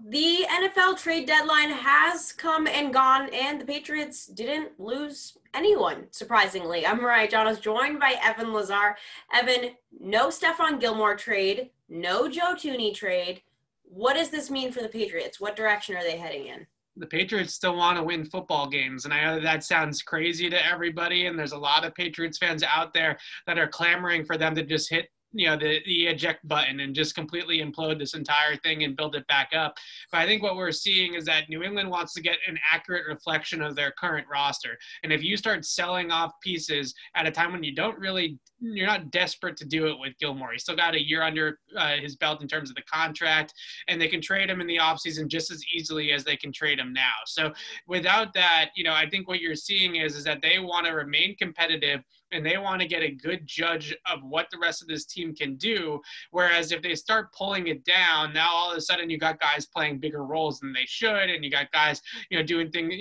The NFL trade deadline has come and gone, and the Patriots didn't lose anyone, surprisingly. I'm Mariah, Janos, joined by Evan Lazar. Evan, no Stephon Gilmore trade, no Joe Thuney trade. What does this mean for the Patriots? What direction are they heading in? The Patriots still want to win football games. And I know that sounds crazy to everybody. And there's a lot of Patriots fans out there that are clamoring for them to just hit the eject button and just completely implode this entire thing and build it back up. But I think what we're seeing is that New England wants to get an accurate reflection of their current roster. And if you start selling off pieces at a time when you're not desperate to do it with Gilmore. He's still got a year under his belt in terms of the contract, and they can trade him in the offseason just as easily as they can trade him now. So without that, I think what you're seeing is that they want to remain competitive and they want to get a good judge of what the rest of this team can do. Whereas if they start pulling it down, now all of a sudden you got guys playing bigger roles than they should, and you got guys, doing things,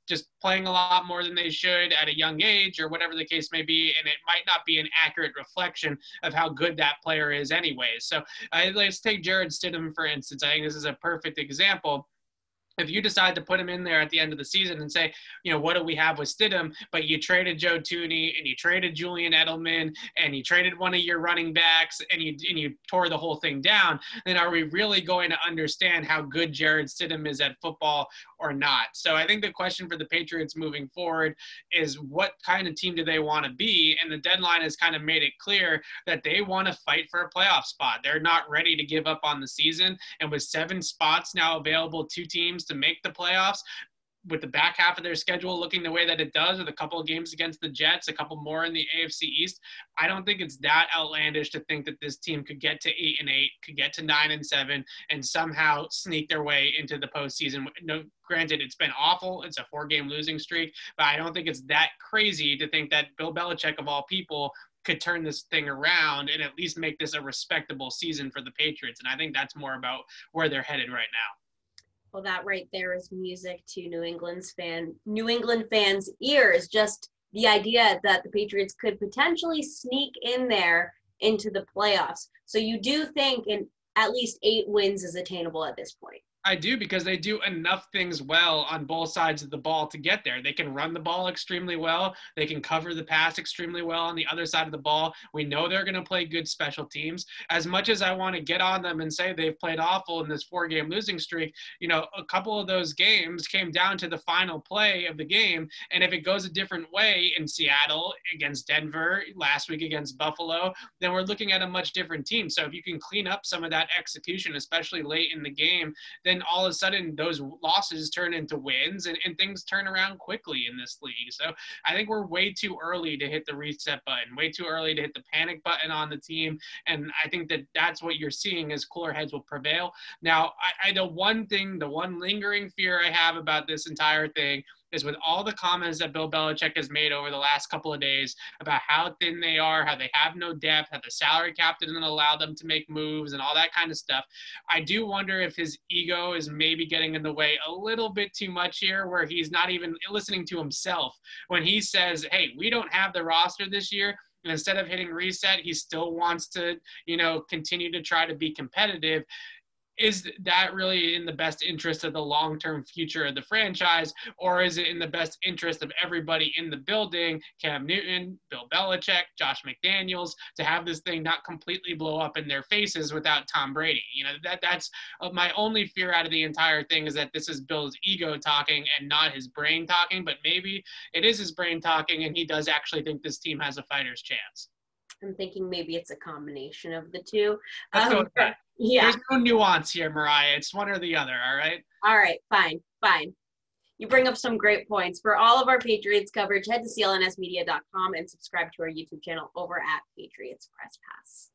just playing a lot more than they should at a young age or whatever the case may be, and it might not be an accurate reflection of how good that player is anyways. So let's take Jarrett Stidham, for instance. I think this is a perfect example. If you decide to put him in there at the end of the season and say, what do we have with Stidham, but you traded Joe Thuney and you traded Julian Edelman and you traded one of your running backs and you tore the whole thing down, then are we really going to understand how good Jarrett Stidham is at football or not? So I think the question for the Patriots moving forward is what kind of team do they want to be? And the deadline has kind of made it clear that they want to fight for a playoff spot. They're not ready to give up on the season. And with 7 spots now available to teams to make the playoffs, with the back half of their schedule looking the way that it does, with a couple of games against the Jets, a couple more in the AFC East, I don't think it's that outlandish to think that this team could get to 8-8, could get to 9-7, and somehow sneak their way into the postseason. No, granted, it's been awful. It's a 4-game losing streak, but I don't think it's that crazy to think that Bill Belichick, of all people, could turn this thing around and at least make this a respectable season for the Patriots. And I think that's more about where they're headed right now. Well, that right there is music to New England fans' ears. Just the idea that the Patriots could potentially sneak in there into the playoffs. So you do think at least 8 wins is attainable at this point? I do, because they do enough things well on both sides of the ball to get there. They can run the ball extremely well. They can cover the pass extremely well on the other side of the ball. We know they're going to play good special teams. As much as I want to get on them and say they've played awful in this 4-game losing streak, a couple of those games came down to the final play of the game. And if it goes a different way in Seattle, against Denver, last week against Buffalo, then we're looking at a much different team. So if you can clean up some of that execution, especially late in the game, then all of a sudden those losses turn into wins and things turn around quickly in this league. So I think we're way too early to hit the reset button, way too early to hit the panic button on the team. And I think that that's what you're seeing, as cooler heads will prevail. Now, the one lingering fear I have about this entire thing is, with all the comments that Bill Belichick has made over the last couple of days about how thin they are, how they have no depth, how the salary cap didn't allow them to make moves and all that kind of stuff, I do wonder if his ego is maybe getting in the way a little bit too much here, where he's not even listening to himself when he says, hey, we don't have the roster this year. And instead of hitting reset, he still wants to, continue to try to be competitive. Is that really in the best interest of the long-term future of the franchise, or is it in the best interest of everybody in the building, Cam Newton, Bill Belichick, Josh McDaniels, to have this thing not completely blow up in their faces without Tom Brady? That's my only fear out of the entire thing, is that this is Bill's ego talking and not his brain talking, but maybe it is his brain talking and he does actually think this team has a fighter's chance. I'm thinking maybe it's a combination of the two. Let's go with that. Yeah. There's no nuance here, Mariah. It's one or the other, all right? All right, fine. You bring up some great points. For all of our Patriots coverage, head to clnsmedia.com and subscribe to our YouTube channel over at Patriots Press Pass.